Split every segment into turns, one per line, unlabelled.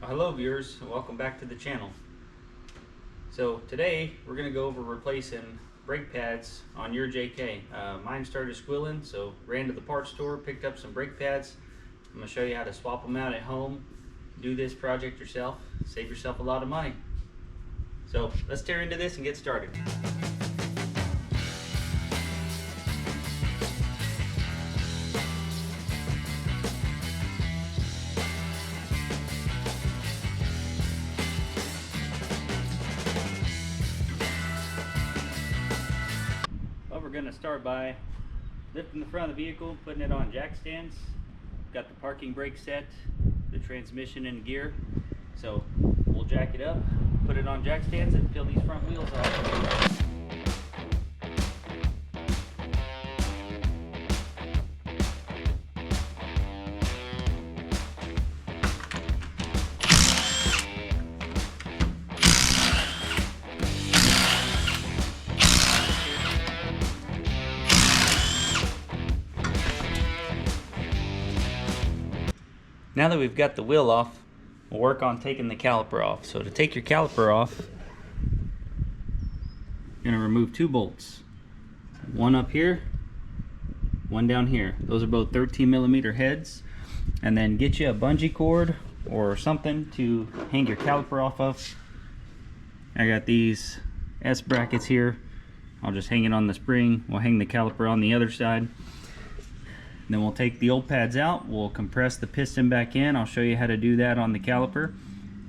Hello viewers, welcome back to the channel. So today we're going to go over replacing brake pads on your JK. Mine started squealing, so ran to the parts store, picked up some brake pads. I'm going to show you how to swap them out at home. Do this project yourself, save yourself a lot of money. So let's tear into this and get started. We're going to start by lifting the front of the vehicle, putting it on jack stands. Got the parking brake set, the transmission and gear. So we'll jack it up, put it on jack stands, and peel these front wheels off. Now that we've got the wheel off, we'll work on taking the caliper off. So to take your caliper off, you're going to remove two bolts. One up here, one down here. Those are both 13mm heads. And then get you a bungee cord or something to hang your caliper off of. I got these S brackets here. I'll just hang it on the spring. We'll hang the caliper on the other side. Then we'll take the old pads out, we'll compress the piston back in. I'll show you how to do that on the caliper.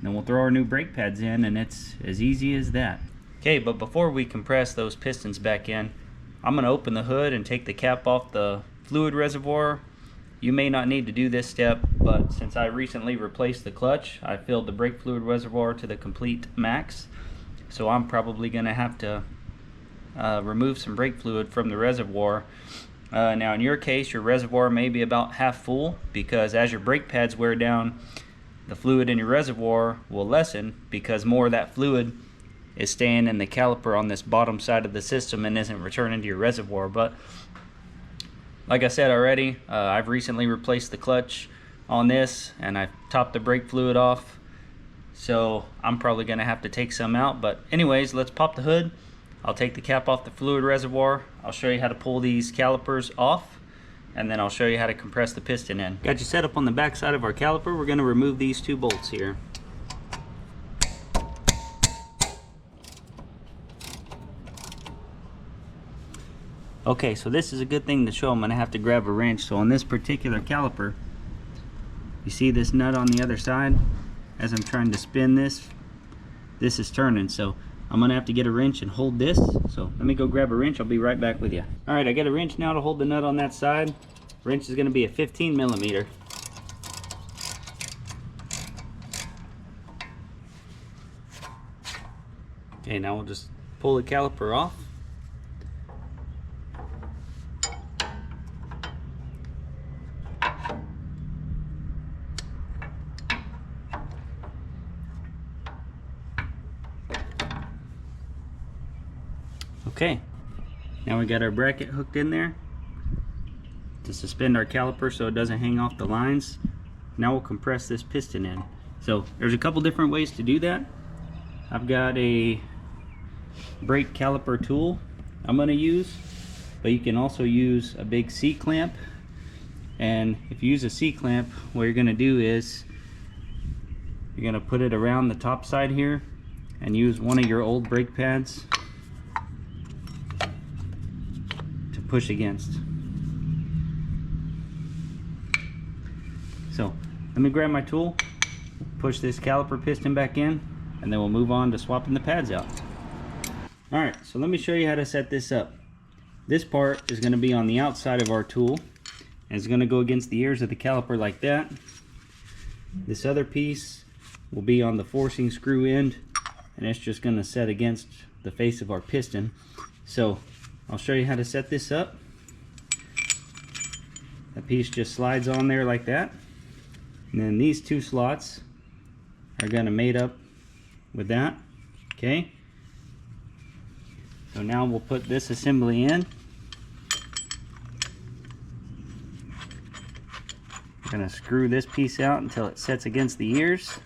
Then we'll throw our new brake pads in, and it's as easy as that. Okay, but before we compress those pistons back in, I'm going to open the hood and take the cap off the fluid reservoir. You may not need to do this step, but since I recently replaced the clutch, I filled the brake fluid reservoir to the complete max. So I'm probably going to have to remove some brake fluid from the reservoir. Now in your case, your reservoir may be about half full, because as your brake pads wear down, the fluid in your reservoir will lessen because more of that fluid is staying in the caliper on this bottom side of the system and isn't returning to your reservoir. But like I said already, I've recently replaced the clutch on this and I've topped the brake fluid off, so I'm probably going to have to take some out. But anyways, let's pop the hood. I'll take the cap off the fluid reservoir. I'll show you how to pull these calipers off, and then I'll show you how to compress the piston in. Got you set up on the back side of our caliper. We're going to remove these two bolts here. Okay, so this is a good thing to show. I'm going to have to grab a wrench. So on this particular caliper, you see this nut on the other side? As I'm trying to spin this is turning. So I'm going to have to get a wrench and hold this. So let me go grab a wrench. I'll be right back with you. Alright, I got a wrench now to hold the nut on that side. Wrench is going to be a 15mm. Okay, now we'll just pull the caliper off. Okay, now we got our bracket hooked in there to suspend our caliper so it doesn't hang off the lines. Now we'll compress this piston in. So there's a couple different ways to do that. I've got a brake caliper tool I'm going to use, but you can also use a big C-clamp. And if you use a C-clamp, what you're going to do is you're going to put it around the top side here and use one of your old brake pads push against. So let me grab my tool, push this caliper piston back in, and then we'll move on to swapping the pads out. Alright, so let me show you how to set this up. This part is going to be on the outside of our tool, and it's going to go against the ears of the caliper like that. This other piece will be on the forcing screw end, and it's just going to set against the face of our piston. So I'll show you how to set this up. That piece just slides on there like that. And then these two slots are going to mate up with that. Okay. So now we'll put this assembly in. I'm going to screw this piece out until it sets against the ears.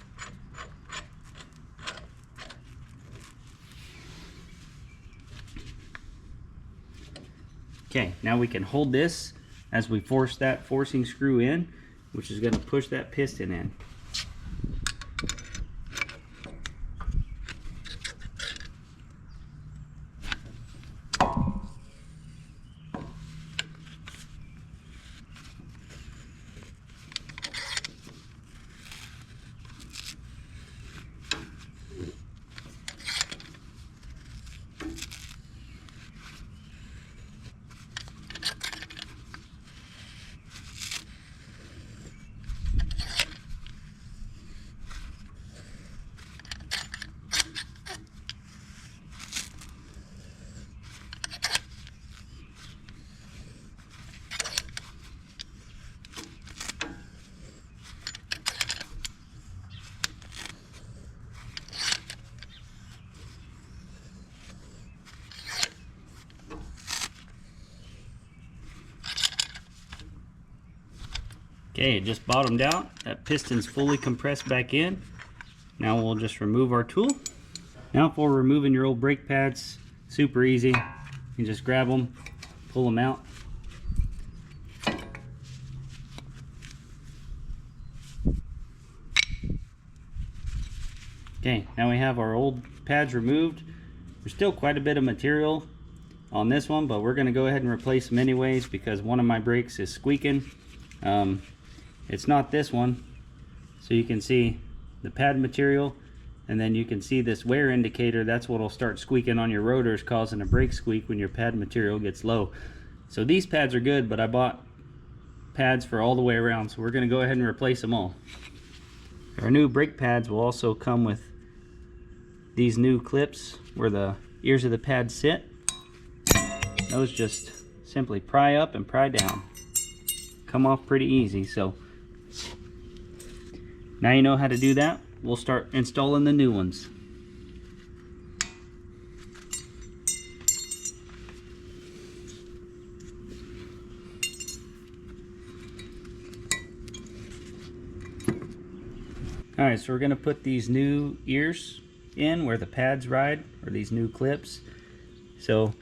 Okay, now we can hold this as we force that forcing screw in, which is going to push that piston in. Okay, it just bottomed out. That piston's fully compressed back in. Now we'll just remove our tool. Now for removing your old brake pads, super easy. You can just grab them, pull them out. Okay, now we have our old pads removed. There's still quite a bit of material on this one, but we're going to go ahead and replace them anyways because one of my brakes is squeaking. It's not this one, so you can see the pad material, and then you can see this wear indicator. That's what will start squeaking on your rotors, causing a brake squeak when your pad material gets low. So these pads are good, but I bought pads for all the way around, so we're going to go ahead and replace them all. Our new brake pads will also come with these new clips where the ears of the pad sit. Those just simply pry up and pry down. Come off pretty easy. So now you know how to do that. We'll start installing the new ones. Alright, so we're going to put these new ears in where the pads ride, or these new clips. So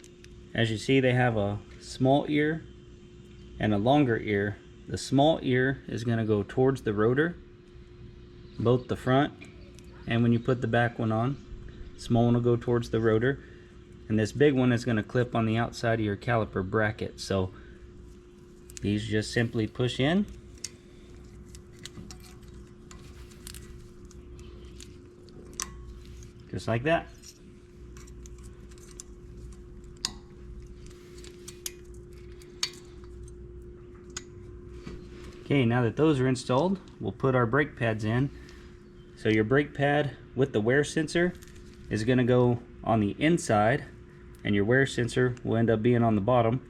as you see, they have a small ear and a longer ear. The small ear is going to go towards the rotor, both the front and when you put the back one on. Small one will go towards the rotor, and this big one is going to clip on the outside of your caliper bracket. So these just simply push in. Just like that. Okay, now that those are installed, we'll put our brake pads in. So your brake pad with the wear sensor is going to go on the inside, and your wear sensor will end up being on the bottom.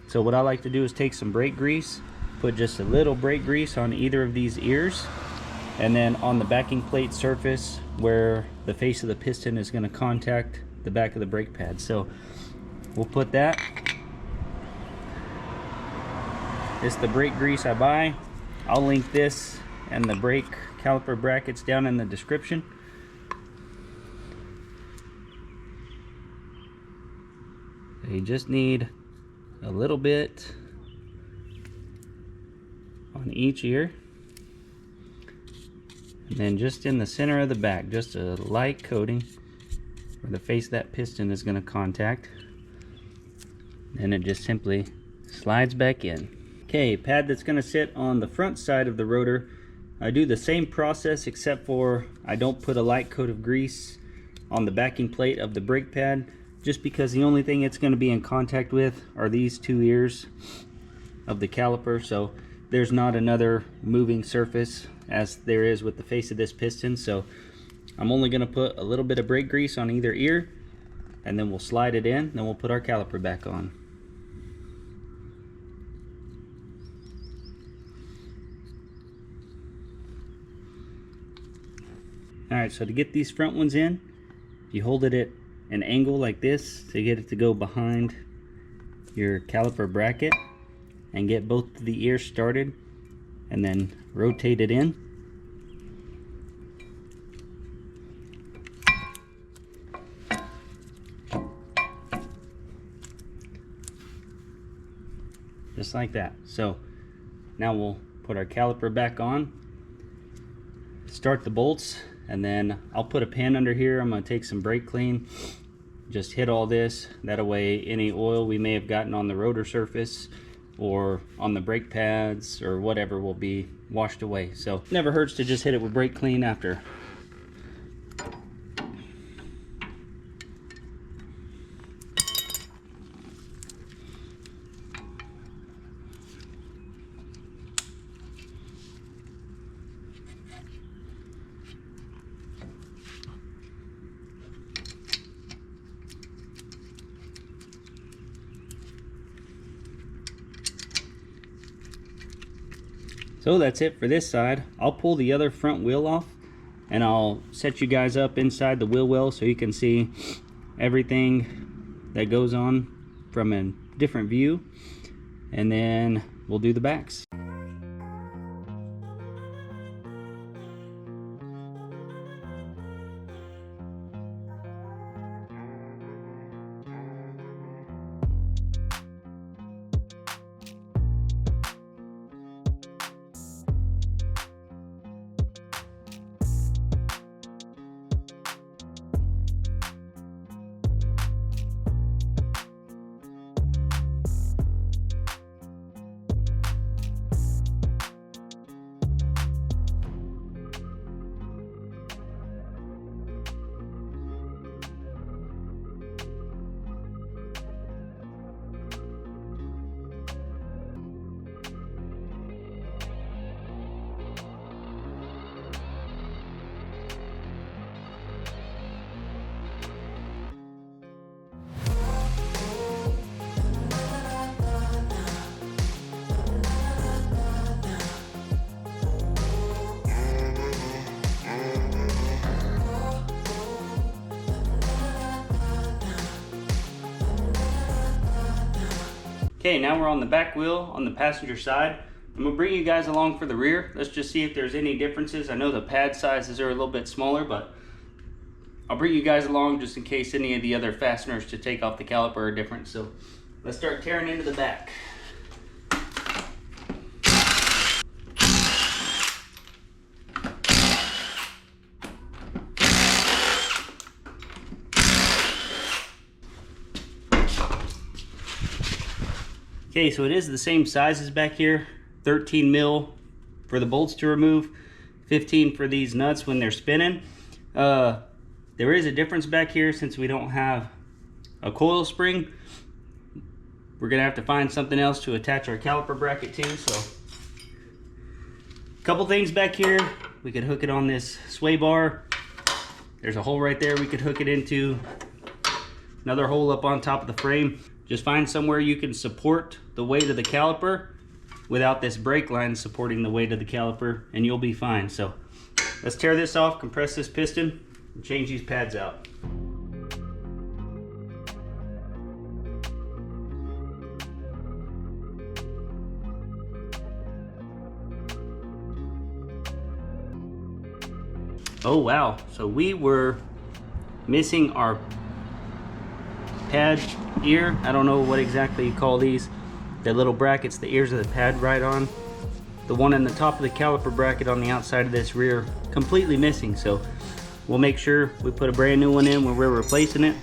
So what I like to do is take some brake grease, put just a little brake grease on either of these ears, and then on the backing plate surface where the face of the piston is going to contact the back of the brake pad. So we'll put that. This is the brake grease I buy. I'll link this and the brake caliper brackets down in the description. You just need a little bit on each ear, and then just in the center of the back, just a light coating where the face of that piston is going to contact, and it just simply slides back in. Okay, pad that's going to sit on the front side of the rotor, I do the same process except for I don't put a light coat of grease on the backing plate of the brake pad, just because the only thing it's going to be in contact with are these two ears of the caliper. So there's not another moving surface as there is with the face of this piston. So I'm only going to put a little bit of brake grease on either ear, and then we'll slide it in, then we'll put our caliper back on. Alright, so to get these front ones in, you hold it at an angle like this to get it to go behind your caliper bracket, and get both of the ears started, and then rotate it in. just like that. So now we'll put our caliper back on, start the bolts, and then I'll put a pin under here. I'm going to take some brake clean, just hit all this. That way any oil we may have gotten on the rotor surface or on the brake pads or whatever will be washed away. So never hurts to just hit it with brake clean after. So that's it for this side. I'll pull the other front wheel off and I'll set you guys up inside the wheel well so you can see everything that goes on from a different view, and then we'll do the backs. Okay, now we're on the back wheel on the passenger side. I'm gonna bring you guys along for the rear. Let's just see if there's any differences. I know the pad sizes are a little bit smaller, but I'll bring you guys along just in case any of the other fasteners to take off the caliper are different. So let's start tearing into the back. Okay, so it is the same sizes back here. 13 mil for the bolts to remove, 15 for these nuts when they're spinning. There is a difference back here since we don't have a coil spring. We're gonna have to find something else to attach our caliper bracket to. So a couple things back here. We could hook it on this sway bar. There's a hole right there we could hook it into. Another hole up on top of the frame. Just find somewhere you can support the weight of the caliper without this brake line supporting the weight of the caliper, and you'll be fine. So let's tear this off, compress this piston, and change these pads out. Oh wow, so we were missing our pad ear. I don't know what exactly you call these. The little brackets, the ears of the pad right on. The one in the top of the caliper bracket on the outside of this rear, completely missing. So we'll make sure we put a brand new one in when we're replacing it.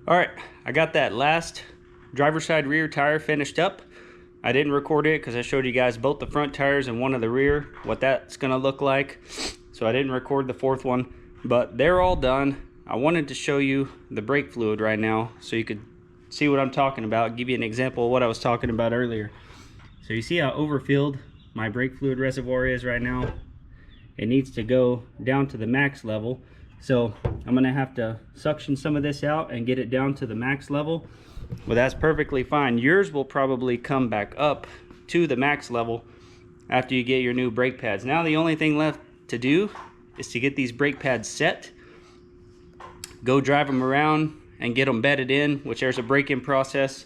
All right, I got that last driver's side rear tire finished up. I didn't record it because I showed you guys both the front tires and one of the rear, what that's gonna look like. So I didn't record the fourth one, but they're all done. I wanted to show you the brake fluid right now so you could see what I'm talking about, give you an example of what I was talking about earlier. So you see how overfilled my brake fluid reservoir is right now? It needs to go down to the max level. So I'm gonna have to suction some of this out and get it down to the max level. Well, that's perfectly fine. Yours will probably come back up to the max level after you get your new brake pads. Now the only thing left to do is to get these brake pads set, go drive them around and get them bedded in, which there's a break-in process.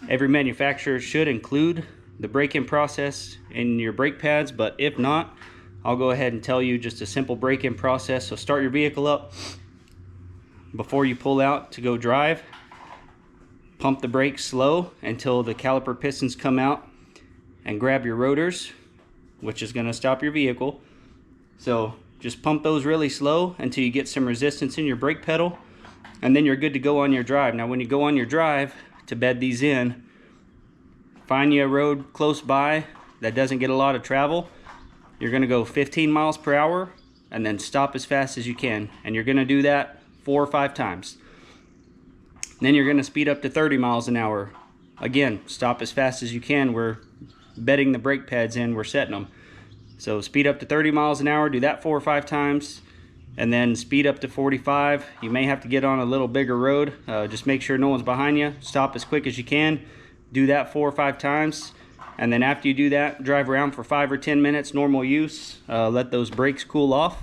Every manufacturer should include the break-in process in your brake pads, but if not, I'll go ahead and tell you just a simple break-in process. So start your vehicle up. Before you pull out to go drive, pump the brakes slow until the caliper pistons come out, and grab your rotors, which is going to stop your vehicle. So just pump those really slow until you get some resistance in your brake pedal, and then you're good to go on your drive. Now when you go on your drive to bed these in, find you a road close by that doesn't get a lot of travel. You're going to go 15 miles per hour and then stop as fast as you can, and you're going to do that 4 or 5 times. Then you're going to speed up to 30 miles an hour. Again, stop as fast as you can. We're bedding the brake pads in, we're setting them. So speed up to 30 miles an hour, do that 4 or 5 times, and then speed up to 45. You may have to get on a little bigger road. Just make sure no one's behind you. Stop as quick as you can. Do that 4 or 5 times. And then after you do that, drive around for 5 or 10 minutes, normal use. Let those brakes cool off,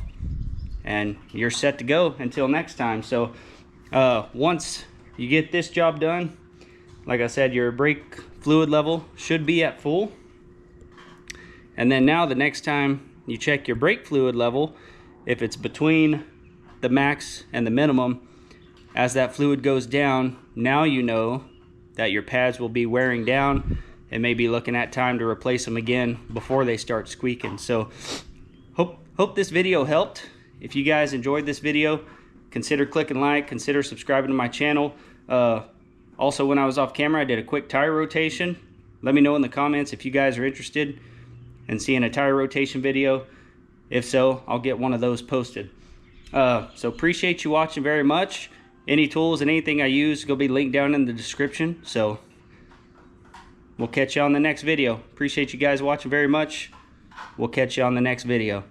and you're set to go until next time. So once you get this job done, like I said, your brake fluid level should be at full. And then now the next time you check your brake fluid level, if it's between the max and the minimum, as that fluid goes down, now you know that your pads will be wearing down and maybe looking at time to replace them again before they start squeaking. So hope this video helped. If you guys enjoyed this video, consider clicking like, consider subscribing to my channel. Also, when I was off camera, I did a quick tire rotation. Let me know in the comments if you guys are interested in seeing a tire rotation video. If so, I'll get one of those posted. So appreciate you watching very much. Any tools and anything I use will be linked down in the description. So we'll catch you on the next video. Appreciate you guys watching very much. We'll catch you on the next video.